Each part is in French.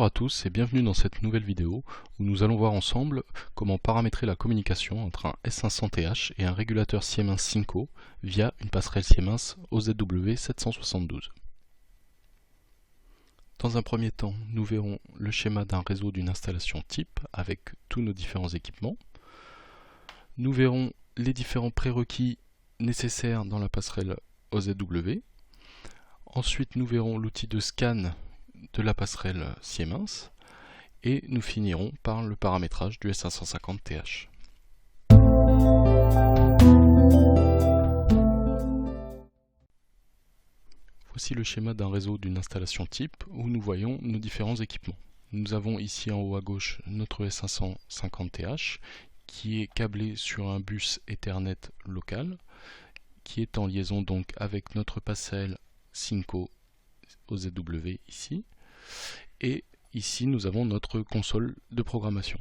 à tous et bienvenue dans cette nouvelle vidéo où nous allons voir ensemble comment paramétrer la communication entre un S500TH et un régulateur Siemens Synco via une passerelle Siemens OZW772. Dans un premier temps, nous verrons le schéma d'un réseau d'une installation type avec tous nos différents équipements. Nous verrons les différents prérequis nécessaires dans la passerelle OZW. Ensuite, nous verrons l'outil de scan de la passerelle Siemens et nous finirons par le paramétrage du S550TH. Voici le schéma d'un réseau d'une installation type où nous voyons nos différents équipements. Nous avons ici en haut à gauche notre S550TH qui est câblé sur un bus Ethernet local qui est en liaison donc avec notre passerelle Synco OZW ici. Et ici nous avons notre console de programmation.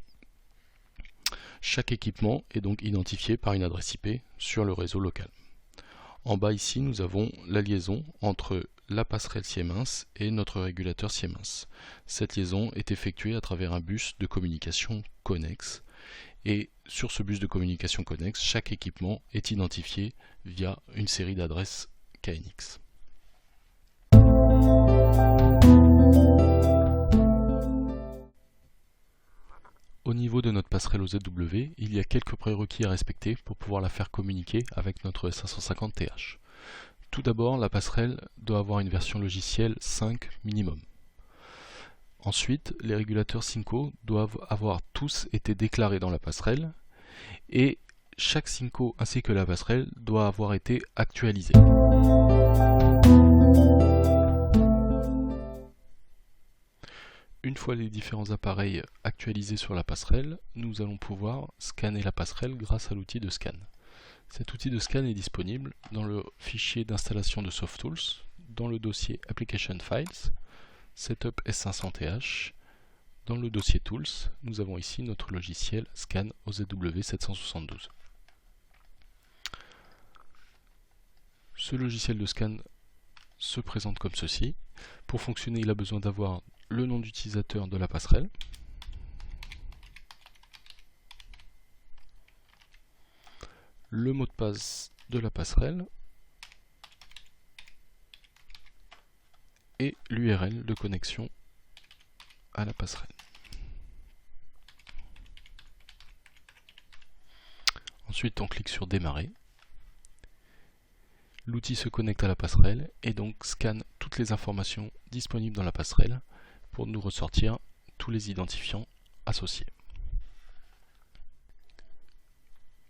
Chaque équipement est donc identifié par une adresse IP sur le réseau local. En bas ici nous avons la liaison entre la passerelle Siemens et notre régulateur Siemens. Cette liaison est effectuée à travers un bus de communication connexe. Et sur ce bus de communication connexe, chaque équipement est identifié via une série d'adresses KNX. Au niveau de notre passerelle OZW, il y a quelques prérequis à respecter pour pouvoir la faire communiquer avec notre S550TH. Tout d'abord, la passerelle doit avoir une version logicielle 5 minimum. Ensuite, les régulateurs Synco doivent avoir tous été déclarés dans la passerelle et chaque Synco ainsi que la passerelle doit avoir été actualisé. Une fois les différents appareils actualisés sur la passerelle, nous allons pouvoir scanner la passerelle grâce à l'outil de scan. Cet outil de scan est disponible dans le fichier d'installation de SoftTools, dans le dossier Application Files, Setup S500TH. Dans le dossier Tools, nous avons ici notre logiciel Scan OZW772. Ce logiciel de scan se présente comme ceci. Pour fonctionner, il a besoin d'avoir le nom d'utilisateur de la passerelle, le mot de passe de la passerelle et l'URL de connexion à la passerelle. Ensuite, on clique sur Démarrer. L'outil se connecte à la passerelle et donc scanne toutes les informations disponibles dans la passerelle pour nous ressortir tous les identifiants associés.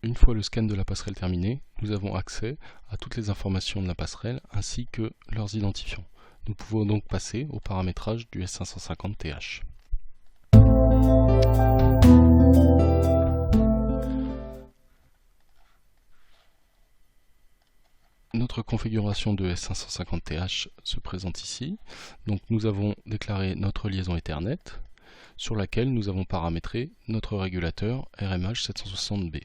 Une fois le scan de la passerelle terminé, nous avons accès à toutes les informations de la passerelle ainsi que leurs identifiants. Nous pouvons donc passer au paramétrage du S550TH. Notre configuration de S550TH se présente ici. Donc nous avons déclaré notre liaison Ethernet sur laquelle nous avons paramétré notre régulateur RMH760B.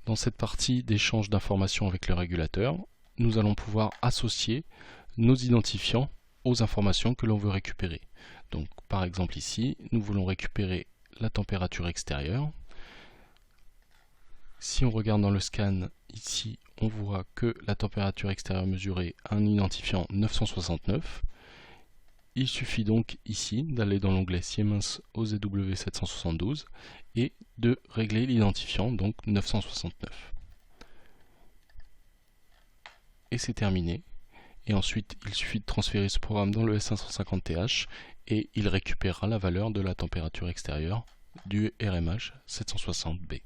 Dans cette partie d'échange d'informations avec le régulateur, nous allons pouvoir associer nos identifiants aux informations que l'on veut récupérer. Donc par exemple ici, nous voulons récupérer la température extérieure. Si on regarde dans le scan ici, on voit que la température extérieure mesurée a un identifiant 969. Il suffit donc ici d'aller dans l'onglet Siemens OZW772 et de régler l'identifiant, donc 969. Et c'est terminé. Et ensuite, il suffit de transférer ce programme dans le S550TH et il récupérera la valeur de la température extérieure du RMH 760B.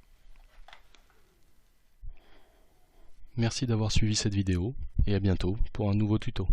Merci d'avoir suivi cette vidéo et à bientôt pour un nouveau tuto.